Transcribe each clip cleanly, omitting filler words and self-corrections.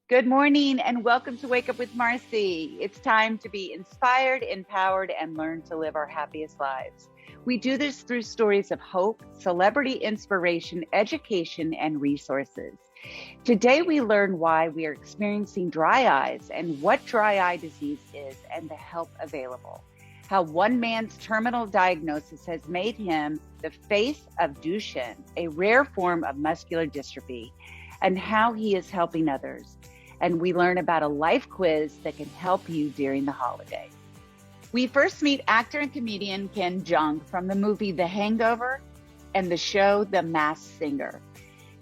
Good morning and welcome to Wake Up with Marci. It's time to be inspired, empowered, and learn to live our happiest lives. We do this through stories of hope, celebrity inspiration, education, and resources. Today, we learn why we are experiencing dry eyes and what dry eye disease is and the help available. How one man's terminal diagnosis has made him the face of Duchenne, a rare form of muscular dystrophy, and how he is helping others. And we learn about a life quiz that can help you during the holiday. We first meet actor and comedian Ken Jeung from the movie The Hangover and the show The Masked Singer.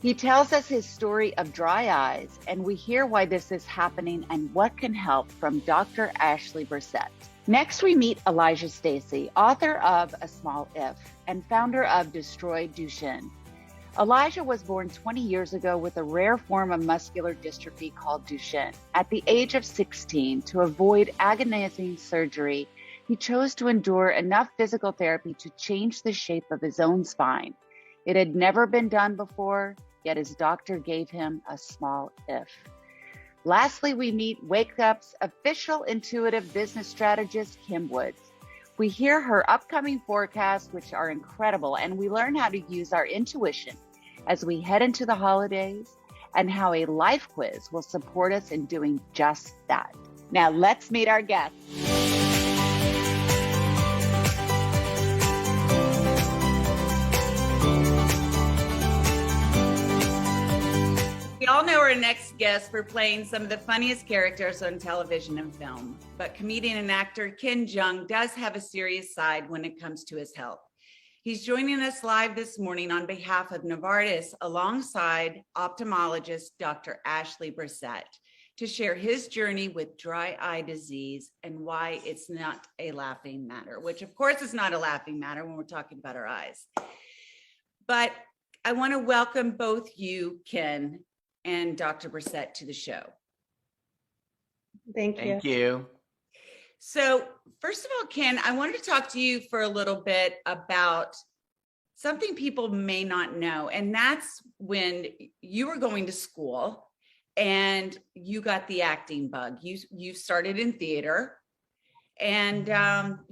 He tells us his story of dry eyes, and we hear why this is happening and what can help from Dr. Ashley Brissette. Next, we meet Elijah Stacy, author of A Small If and founder of Destroyed Duchenne. Elijah was born 20 years ago with a rare form of muscular dystrophy called Duchenne. At the age of 16, to avoid agonizing surgery, he chose to endure enough physical therapy to change the shape of his own spine. It had never been done before, yet his doctor gave him a small if. Lastly, we meet Wake Up's official intuitive business strategist, Kim Woods. We hear her upcoming forecasts, which are incredible, and we learn how to use our intuition as we head into the holidays and how a life quiz will support us in doing just that. Now let's meet our guests. We all know our next guest for playing some of the funniest characters on television and film, but comedian and actor Ken Jeung does have a serious side when it comes to his health. He's joining us live this morning on behalf of Novartis alongside ophthalmologist Dr. Ashley Brissette to share his journey with dry eye disease and why it's not a laughing matter, which of course is not a laughing matter when we're talking about our eyes. But I want to welcome both you, Ken, and Dr. Brissette to the show. Thank you. Thank you. So first of all, Ken, I wanted to talk to you for a little bit about something people may not know. And that's when you were going to school and you got the acting bug. You started in theater and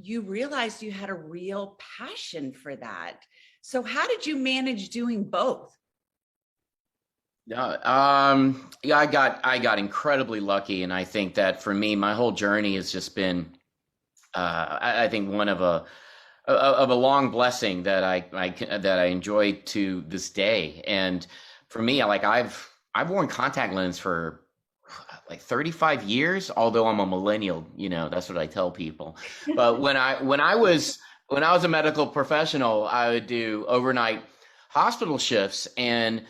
you realized you had a real passion for that. So how did you manage doing both? Yeah, I got incredibly lucky, and I think that for me, my whole journey has just been, I think one of a long blessing that I enjoy to this day. And for me, I've worn contact lens for like 35 years, although I'm a millennial, that's what I tell people. But when I was a medical professional, I would do overnight hospital shifts, and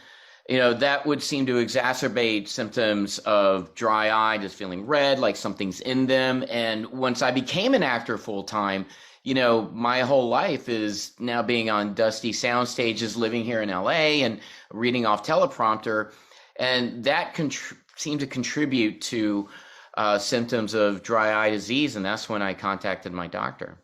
that would seem to exacerbate symptoms of dry eye, just feeling red, like something's in them. And once I became an actor full time, my whole life is now being on dusty sound stages, living here in LA and reading off teleprompter. And that seemed to contribute to symptoms of dry eye disease. And that's when I contacted my doctor.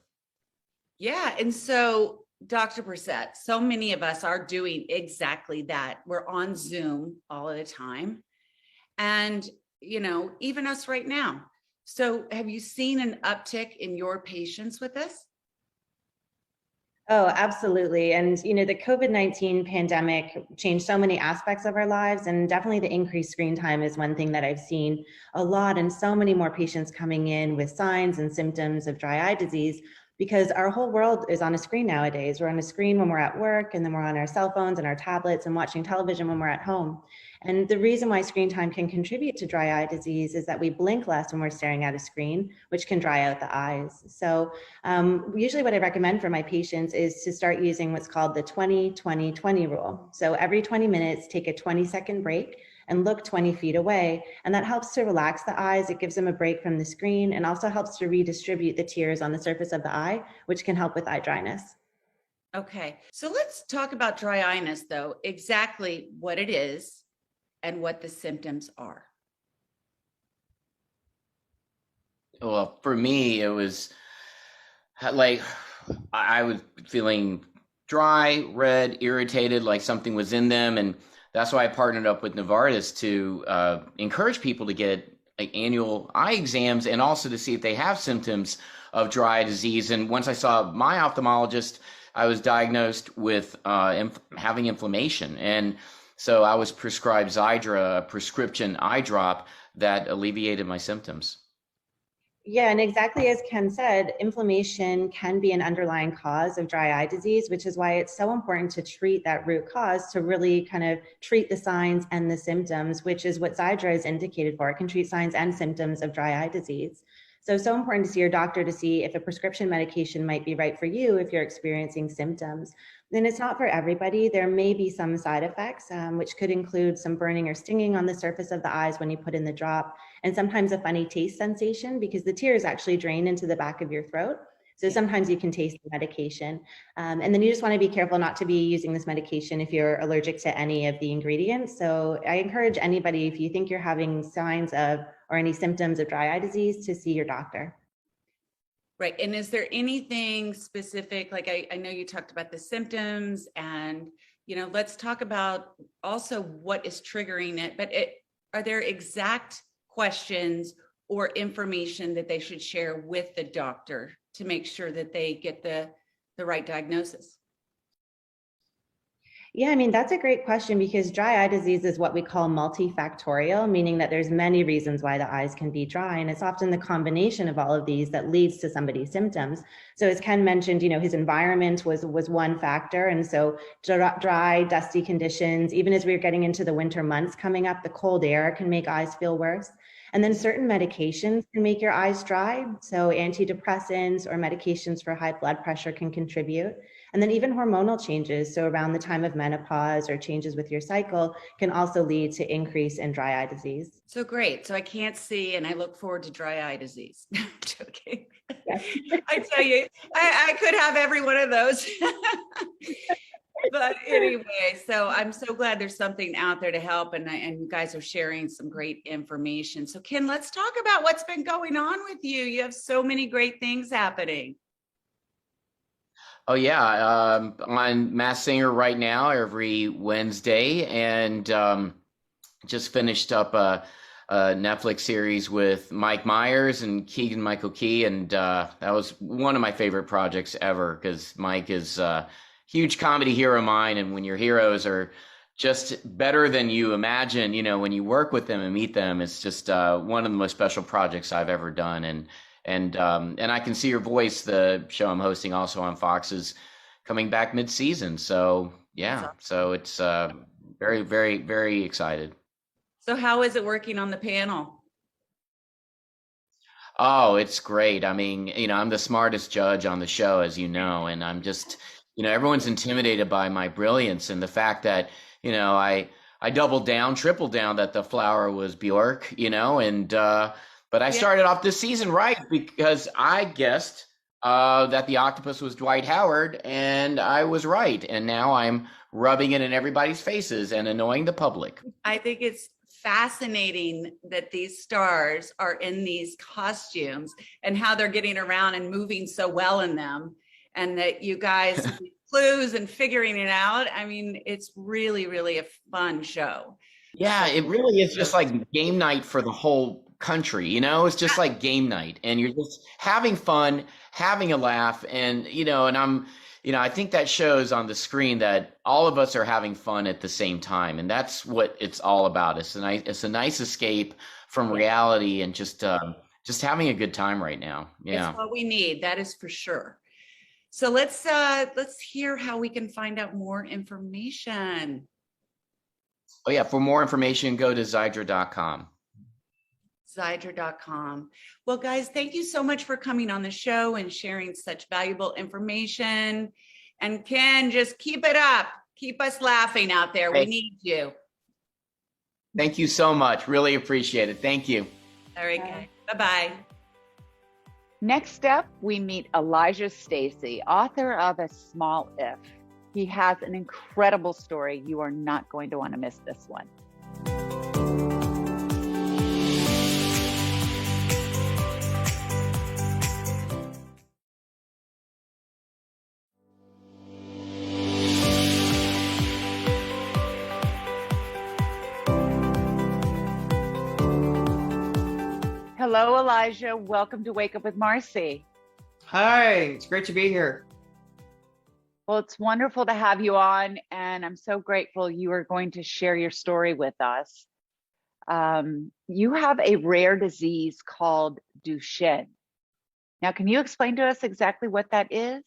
Yeah. And so Dr. Brissette, so many of us are doing exactly that. We're on Zoom all the time. And, even us right now. So have you seen an uptick in your patients with this? Oh, absolutely. And, the COVID-19 pandemic changed so many aspects of our lives, and definitely the increased screen time is one thing that I've seen a lot, and so many more patients coming in with signs and symptoms of dry eye disease, because our whole world is on a screen nowadays. We're on a screen when we're at work, and then we're on our cell phones and our tablets and watching television when we're at home. And the reason why screen time can contribute to dry eye disease is that we blink less when we're staring at a screen, which can dry out the eyes. So usually what I recommend for my patients is to start using what's called the 20-20-20 rule. So every 20 minutes, take a 20-second break and look 20 feet away. And that helps to relax the eyes. It gives them a break from the screen, and also helps to redistribute the tears on the surface of the eye, which can help with eye dryness. Okay. So let's talk about dry eye-ness, though, exactly what it is and what the symptoms are. Well, for me, it was like I was feeling dry, red, irritated, like something was in them. And that's why I partnered up with Novartis to encourage people to get annual eye exams and also to see if they have symptoms of dry eye disease. And once I saw my ophthalmologist, I was diagnosed with having inflammation. And so I was prescribed Xiidra, a prescription eye drop that alleviated my symptoms. Yeah, and exactly as Ken said, inflammation can be an underlying cause of dry eye disease, which is why it's so important to treat that root cause, to really kind of treat the signs and the symptoms, which is what Xiidra is indicated for. It can treat signs and symptoms of dry eye disease. So it's so important to see your doctor to see if a prescription medication might be right for you if you're experiencing symptoms. Then it's not for everybody. There may be some side effects, which could include some burning or stinging on the surface of the eyes when you put in the drop, and sometimes a funny taste sensation because the tears actually drain into the back of your throat. So sometimes you can taste the medication. And then you just want to be careful not to be using this medication if you're allergic to any of the ingredients. So I encourage anybody, if you think you're having signs of or any symptoms of dry eye disease, to see your doctor. Right. And is there anything specific? Like I know you talked about the symptoms and, let's talk about also what is triggering it, but are there exact questions or information that they should share with the doctor to make sure that they get the right diagnosis? Yeah, I mean, that's a great question because dry eye disease is what we call multifactorial, meaning that there's many reasons why the eyes can be dry. And it's often the combination of all of these that leads to somebody's symptoms. So as Ken mentioned, his environment was one factor. And so dry, dusty conditions, even as we're getting into the winter months coming up, the cold air can make eyes feel worse. And then certain medications can make your eyes dry. So antidepressants or medications for high blood pressure can contribute. And then even hormonal changes, so around the time of menopause or changes with your cycle, can also lead to increase in dry eye disease. So great. So I can't see and I look forward to dry eye disease. I'm joking. Yes. I tell you, I could have every one of those. But anyway, so I'm so glad there's something out there to help, and you guys are sharing some great information. So Ken, let's talk about what's been going on with you. You have so many great things happening. Oh yeah, on Masked Singer right now every Wednesday, and just finished up a Netflix series with Mike Myers and Keegan-Michael Key, and that was one of my favorite projects ever because Mike is a huge comedy hero of mine, and when your heroes are just better than you imagine, when you work with them and meet them, it's just one of the most special projects I've ever done, and I Can See Your Voice, the show I'm hosting also on Fox, is coming back mid-season. So yeah, so it's very, very, very excited. So how is it working on the panel? Oh, it's great. I mean, I'm the smartest judge on the show, as you know, and I'm just, everyone's intimidated by my brilliance and the fact that, I doubled down, tripled down that the flower was Bjork, but I started off this season right because I guessed that the octopus was Dwight Howard, and I was right. And now I'm rubbing it in everybody's faces and annoying the public. I think it's fascinating that these stars are in these costumes and how they're getting around and moving so well in them, and that you guys clues and figuring it out. I mean, it's really, really a fun show. Yeah, it really is just like game night for the whole country, it's just like game night, and you're just having fun, having a laugh, and and I'm I think that shows on the screen that all of us are having fun at the same time, and that's what it's all about. It's a nice escape from reality and just having a good time right now. Yeah, it's what we need, that is for sure. So let's hear how we can find out more information. Oh yeah, for more information, go to Xiidra.com. Xiidra.com. Well, guys, thank you so much for coming on the show and sharing such valuable information. And Ken, just keep it up. Keep us laughing out there. We need you. Thank you so much. Really appreciate it. Thank you. All right, guys. Bye-bye. Next up, we meet Elijah Stacy, author of A Small If. He has an incredible story. You are not going to want to miss this one. Hello, Elijah. Welcome to Wake Up with Marci. Hi, it's great to be here. Well, it's wonderful to have you on, and I'm so grateful you are going to share your story with us. You have a rare disease called Duchenne. Now, can you explain to us exactly what that is?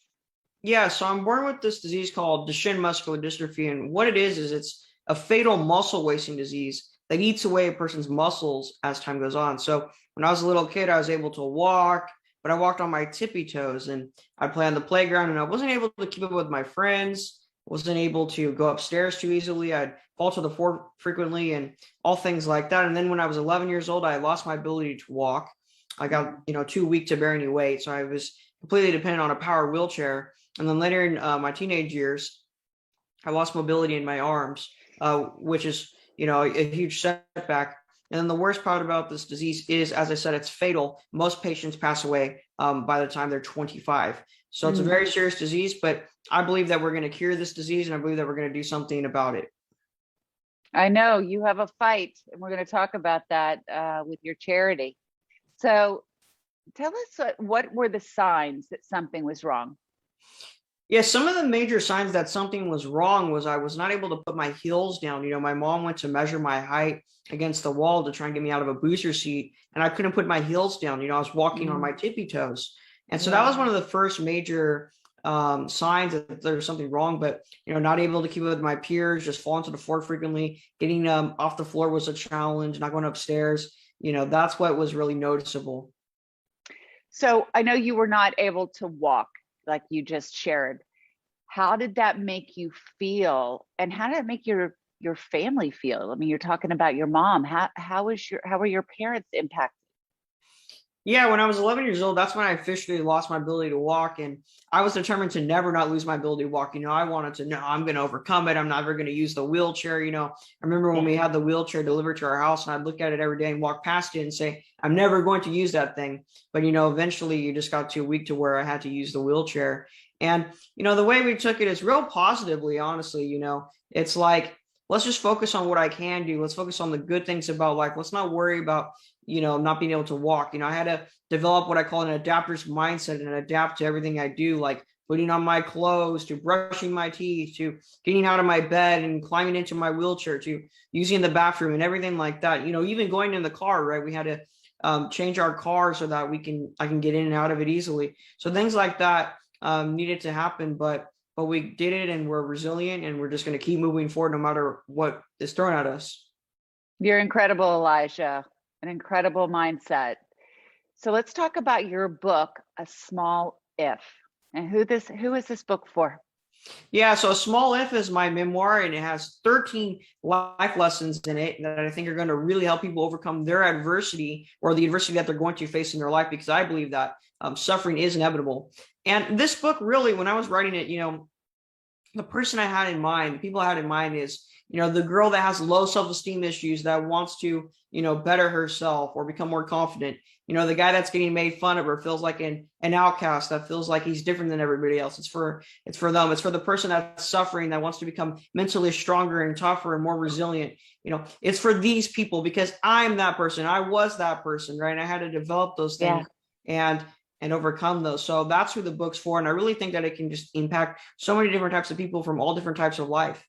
Yeah, so I'm born with this disease called Duchenne muscular dystrophy, and what it is it's a fatal muscle wasting disease that eats away a person's muscles as time goes on. So when I was a little kid, I was able to walk, but I walked on my tippy toes, and I'd play on the playground, and I wasn't able to keep up with my friends, wasn't able to go upstairs too easily. I'd fall to the floor frequently and all things like that. And then when I was 11 years old, I lost my ability to walk. I got, too weak to bear any weight. So I was completely dependent on a power wheelchair. And then later in my teenage years, I lost mobility in my arms, which is, a huge setback. And then the worst part about this disease is, as I said, it's fatal. Most patients pass away by the time they're 25. So it's a very serious disease, but I believe that we're going to cure this disease, and I believe that we're going to do something about it. I know you have a fight, and we're going to talk about that with your charity. So tell us what were the signs that something was wrong? Yeah, some of the major signs that something was wrong was I was not able to put my heels down. My mom went to measure my height against the wall to try and get me out of a booster seat, and I couldn't put my heels down. I was walking on my tippy toes. And so that was one of the first major signs that there's something wrong, but, not able to keep up with my peers, just falling to the floor frequently, getting off the floor was a challenge, not going upstairs. That's what was really noticeable. So I know you were not able to walk like you just shared. How did that make you feel? And how did it make your family feel? I mean, you're talking about your mom. How were your parents impacted? Yeah, when I was 11 years old, that's when I officially lost my ability to walk. And I was determined to never not lose my ability to walk. I wanted to know I'm going to overcome it. I'm never going to use the wheelchair. I remember when we had the wheelchair delivered to our house, and I'd look at it every day and walk past it and say, I'm never going to use that thing. But, eventually you just got too weak to where I had to use the wheelchair. And, the way we took it is real positively, honestly. It's like, let's just focus on what I can do. Let's focus on the good things about life. Let's not worry about, not being able to walk. I had to develop what I call an adapter's mindset and adapt to everything I do, like putting on my clothes, to brushing my teeth, to getting out of my bed and climbing into my wheelchair, to using the bathroom and everything like that. Even going in the car, right? We had to change our car so that I can get in and out of it easily. So things like that needed to happen, but we did it, and we're resilient, and we're just going to keep moving forward no matter what is thrown at us. You're incredible, Elijah. An incredible mindset. So let's talk about your book, A Small If. And who is this book for? Yeah, so A Small If is my memoir, and it has 13 life lessons in it that I think are going to really help people overcome their adversity, or the adversity that they're going to face in their life, because I believe that suffering is inevitable. And this book, really, when I was writing it, the person I had in mind, the people I had in mind is, the girl that has low self-esteem issues that wants to, better herself or become more confident. The guy that's getting made fun of or feels like an outcast, that feels like he's different than everybody else. It's for them. It's for the person that's suffering, that wants to become mentally stronger and tougher and more resilient. It's for these people, because I'm that person. I was that person, right? And I had to develop those things and overcome those. So that's who the book's for. And I really think that it can just impact so many different types of people from all different types of life.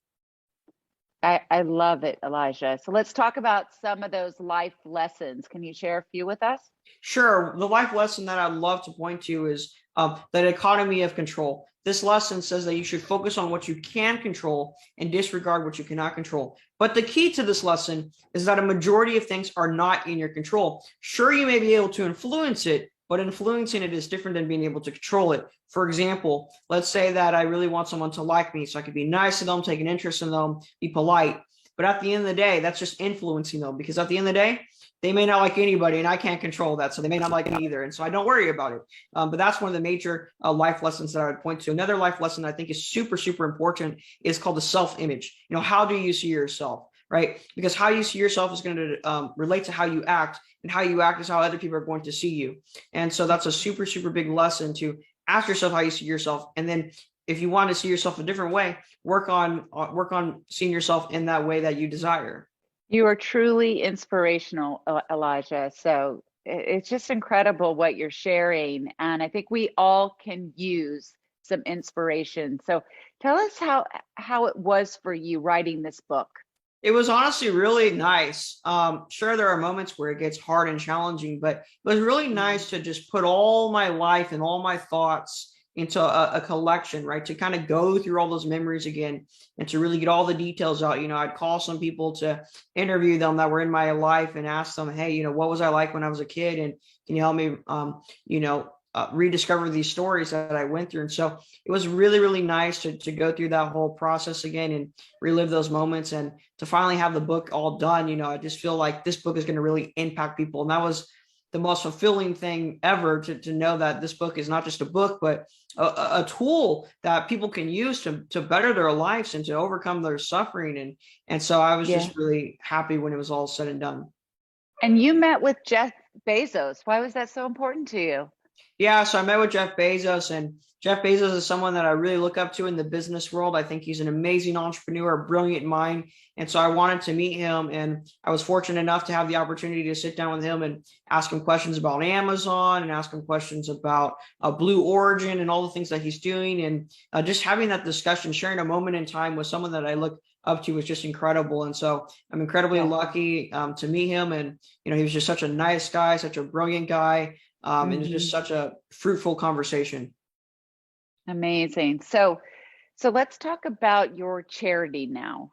I love it, Elijah. So let's talk about some of those life lessons. Can you share a few with us? Sure. The life lesson that I'd love to point to is the economy of control. This lesson says that you should focus on what you can control and disregard what you cannot control. But the key to this lesson is that a majority of things are not in your control. Sure, you may be able to influence it, but influencing it is different than being able to control it. For example, let's say that I really want someone to like me, so I could be nice to them, take an interest in them, be polite. But at the end of the day, that's just influencing them, because at the end of the day, they may not like anybody, and I can't control that. So they may not like me either. And so I don't worry about it. But that's one of the major life lessons that I would point to. Another life lesson I think is super, super important is called the self-image. How do you see yourself? Right? Because how you see yourself is going to relate to how you act, and how you act is how other people are going to see you. And so that's a super, super big lesson, to ask yourself how you see yourself. And then if you want to see yourself a different way, work on seeing yourself in that way that you desire. You are truly inspirational, Elijah. So It's just incredible what you're sharing. And I think we all can use some inspiration. So tell us how it was for you writing this book. It was honestly really nice. Sure, there are moments where it gets hard and challenging, but it was really nice to just put all my life and all my thoughts into a collection, right? To kind of go through all those memories again and to really get all the details out. I'd call some people to interview them that were in my life and ask them, hey, what was I like when I was a kid? And can you help me, rediscover these stories that I went through? And so it was really, really nice to go through that whole process again and relive those moments, and to finally have the book all done. I just feel like this book is going to really impact people. And that was the most fulfilling thing ever, to know that this book is not just a book, but a tool that people can use to better their lives and to overcome their suffering. And so I was just really happy when it was all said and done. And you met with Jeff Bezos. Why was that so important to you? Yeah, so I met with Jeff Bezos, and Jeff Bezos is someone that I really look up to in the business world. I think he's an amazing entrepreneur, a brilliant mind. And so I wanted to meet him, and I was fortunate enough to have the opportunity to sit down with him and ask him questions about Amazon and ask him questions about Blue Origin and all the things that he's doing. And just having that discussion, sharing a moment in time with someone that I look up to was just incredible. And so I'm incredibly lucky to meet him. And, he was just such a nice guy, such a brilliant guy. And it's just such a fruitful conversation. Amazing. So let's talk about your charity now.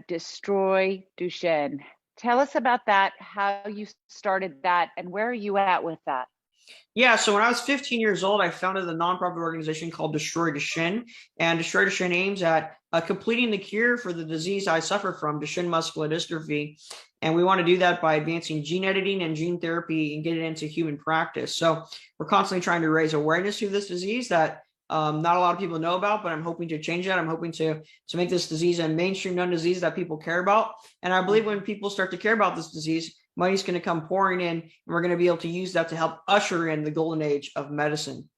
Destroy Duchenne. Tell us about that, how you started that, and where are you at with that? Yeah, so when I was 15 years old, I founded a nonprofit organization called Destroy Duchenne. And Destroy Duchenne aims at completing the cure for the disease I suffer from, Duchenne muscular dystrophy. And we want to do that by advancing gene editing and gene therapy and get it into human practice. So we're constantly trying to raise awareness to this disease that not a lot of people know about, but I'm hoping to change that. I'm hoping to make this disease a mainstream known disease that people care about. And I believe when people start to care about this disease, money's going to come pouring in, and we're going to be able to use that to help usher in the golden age of medicine.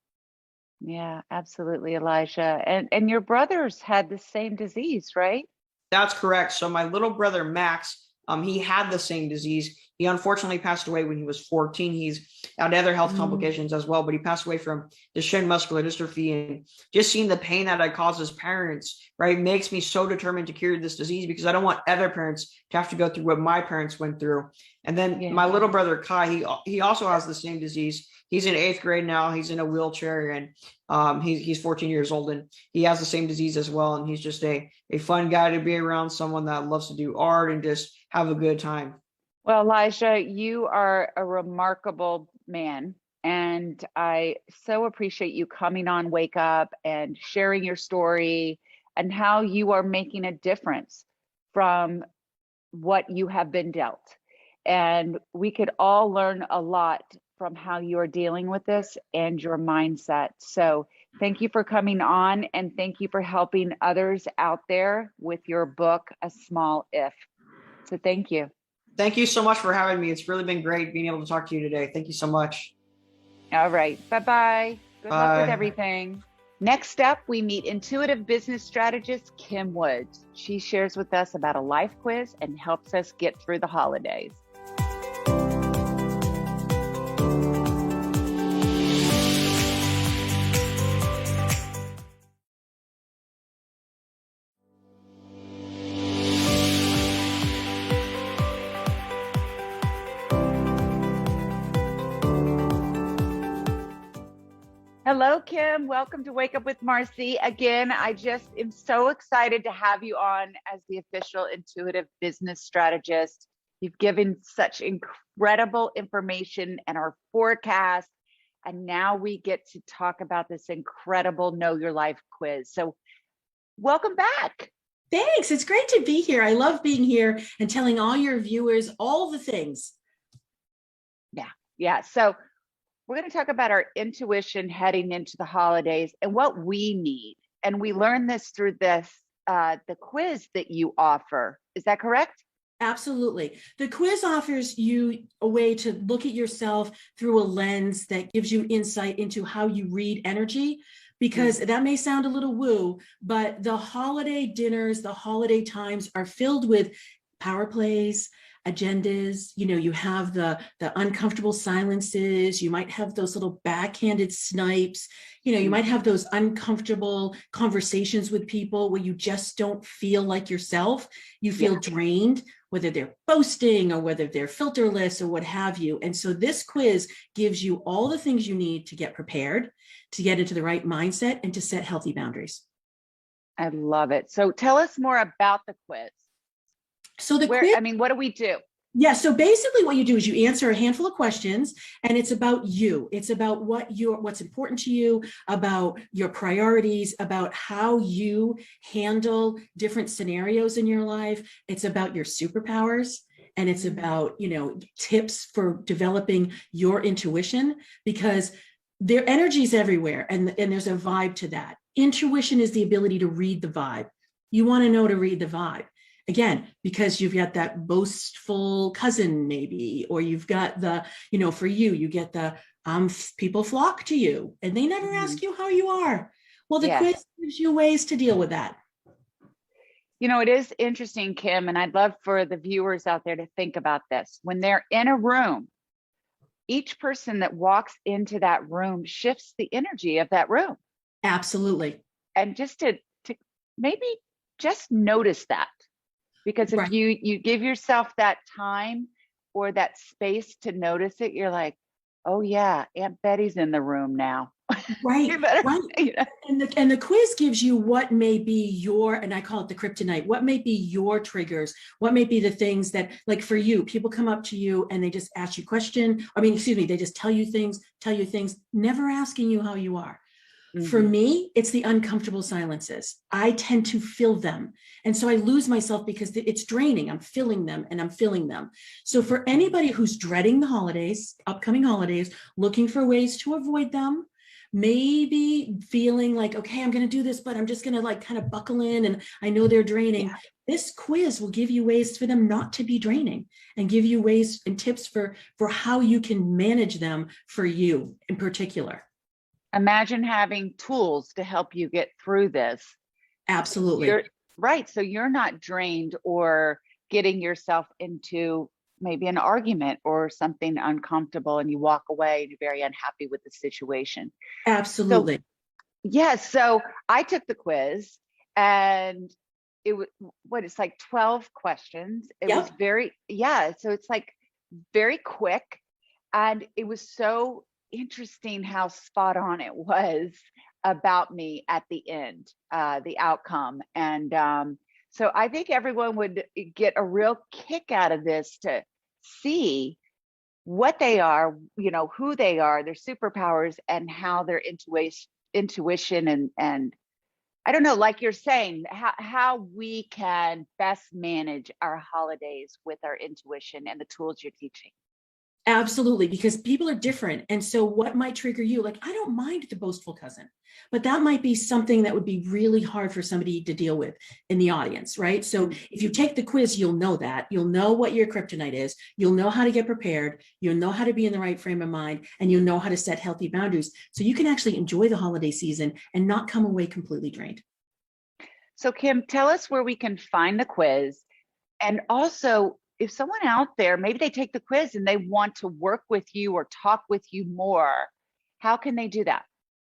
Yeah, absolutely, Elijah. And your brothers had the same disease, right? That's correct. So my little brother, Max, he had the same disease. He unfortunately passed away when he was 14. He's had other health complications as well, but he passed away from Duchenne muscular dystrophy. And just seeing the pain that I caused his parents, right, makes me so determined to cure this disease, because I don't want other parents to have to go through what my parents went through. And then my little brother, Kai, he also has the same disease. He's in 8th grade now. He's in a wheelchair, and he's 14 years old, and he has the same disease as well. And he's just a fun guy to be around, someone that loves to do art and just have a good time. Well, Elijah, you are a remarkable man, and I so appreciate you coming on Wake Up and sharing your story and how you are making a difference from what you have been dealt. And we could all learn a lot from how you are dealing with this and your mindset. So thank you for coming on, and thank you for helping others out there with your book, A Small If. So thank you. Thank you so much for having me. It's really been great being able to talk to you today. Thank you so much. All right. Bye-bye. Good luck with everything. Next up, we meet Intuitive Business Strategist Kim Woods. She shares with us about a life quiz and helps us get through the holidays. Hello, Kim. Welcome to Wake Up with Marci. Again, I just am so excited to have you on as the official Intuitive Business Strategist. You've given such incredible information and our forecast, and now we get to talk about this incredible Know Your Life quiz. So welcome back. Thanks. It's great to be here. I love being here and telling all your viewers all the things. Yeah. So we're going to talk about our intuition heading into the holidays and what we need. And we learned this through the quiz that you offer. Is that correct? Absolutely. The quiz offers you a way to look at yourself through a lens that gives you insight into how you read energy, because that may sound a little woo, but the holiday dinners, the holiday times are filled with power plays, agendas. You have the uncomfortable silences. You might have those little backhanded snipes. You might have those uncomfortable conversations with people where you just don't feel like yourself. You feel drained, whether they're boasting or whether they're filterless or what have you. And so this quiz gives you all the things you need to get prepared, to get into the right mindset, and to set healthy boundaries. I love it. So tell us more about the quiz. So the quiz, what do we do? Yeah. So basically what you do is you answer a handful of questions, and it's about you. It's about what's important to you, about your priorities, about how you handle different scenarios in your life. It's about your superpowers, and it's about, tips for developing your intuition, because their energy is everywhere, and there's a vibe to that. Intuition is the ability to read the vibe. You want to know to read the vibe. Again, because you've got that boastful cousin maybe, or you've got the, for you get the people flock to you and they never ask you how you are. Well, the quiz gives you ways to deal with that. It is interesting, Kim, and I'd love for the viewers out there to think about this. When they're in a room, each person that walks into that room shifts the energy of that room. Absolutely. And just to maybe just notice that. Because if you give yourself that time or that space to notice it, you're like, oh yeah, Aunt Betty's in the room now. Right. And the quiz gives you what may be your, and I call it the kryptonite, what may be your triggers, what may be the things that, like for you, people come up to you and they just ask you they just tell you things, never asking you how you are. Mm-hmm. For me, it's the uncomfortable silences. I tend to fill them. And so I lose myself because it's draining. I'm filling them and I'm filling them. So for anybody who's dreading the holidays, upcoming holidays, looking for ways to avoid them, maybe feeling like, okay, I'm going to do this, but I'm just going to kind of buckle in and I know they're draining. Yeah. This quiz will give you ways for them not to be draining and give you ways and tips for how you can manage them for you in particular. Imagine having tools to help you get through this. Absolutely. So you're not drained or getting yourself into maybe an argument or something uncomfortable and you walk away and you're very unhappy with the situation. Absolutely. So I took the quiz and it was it's like 12 questions. It was so it's like very quick, and it was so interesting how spot on it was about me at the end, the outcome. And so I think everyone would get a real kick out of this to see what they are, who they are, their superpowers, and how their intuition and I don't know, like you're saying, how we can best manage our holidays with our intuition and the tools you're teaching. Absolutely, because people are different. And so what might trigger you? Like, I don't mind the boastful cousin, but that might be something that would be really hard for somebody to deal with in the audience, right? So if you take the quiz, you'll know that. You'll know what your kryptonite is. You'll know how to get prepared. You'll know how to be in the right frame of mind, and you'll know how to set healthy boundaries. So you can actually enjoy the holiday season and not come away completely drained. So Kim, tell us where we can find the quiz. And also, if someone out there, maybe they take the quiz and they want to work with you or talk with you more, how can they do that?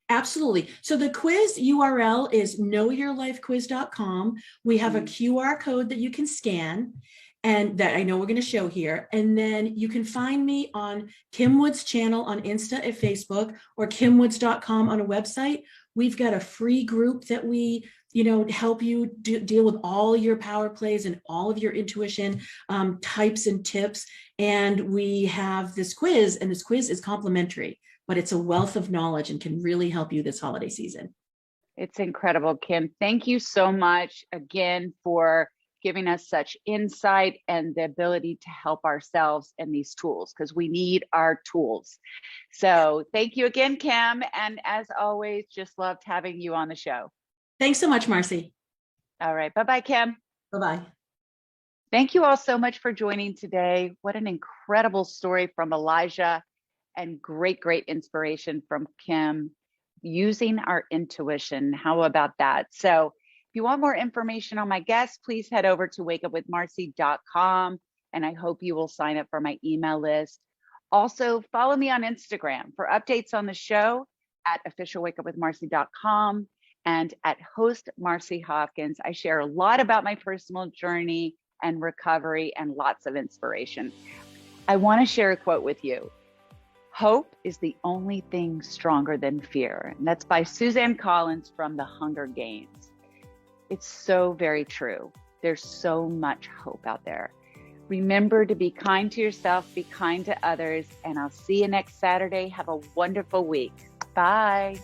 Absolutely. So the quiz URL is knowyourlifequiz.com. We have a QR code that you can scan and that I know we're going to show here. And then you can find me on Kim Wood's channel on Insta and Facebook, or kimwoods.com on a website. We've got a free group that we help you deal with all your power plays and all of your intuition types and tips. And we have this quiz, and this quiz is complimentary, but it's a wealth of knowledge and can really help you this holiday season. It's incredible, Kim. Thank you so much again for giving us such insight and the ability to help ourselves in these tools, because we need our tools. So thank you again, Kim. And as always, just loved having you on the show. Thanks so much, Marci. All right. Bye-bye, Kim. Bye-bye. Thank you all so much for joining today. What an incredible story from Elijah, and great inspiration from Kim, using our intuition. How about that? So if you want more information on my guests, please head over to wakeupwithmarci.com. and I hope you will sign up for my email list. Also, follow me on Instagram for updates on the show at officialwakeupwithmarci.com and at host Marci Hopkins. I share a lot about my personal journey and recovery and lots of inspiration. I want to share a quote with you. Hope is the only thing stronger than fear. And that's by Suzanne Collins from The Hunger Games. It's so very true. There's so much hope out there. Remember to be kind to yourself, be kind to others, and I'll see you next Saturday. Have a wonderful week. Bye.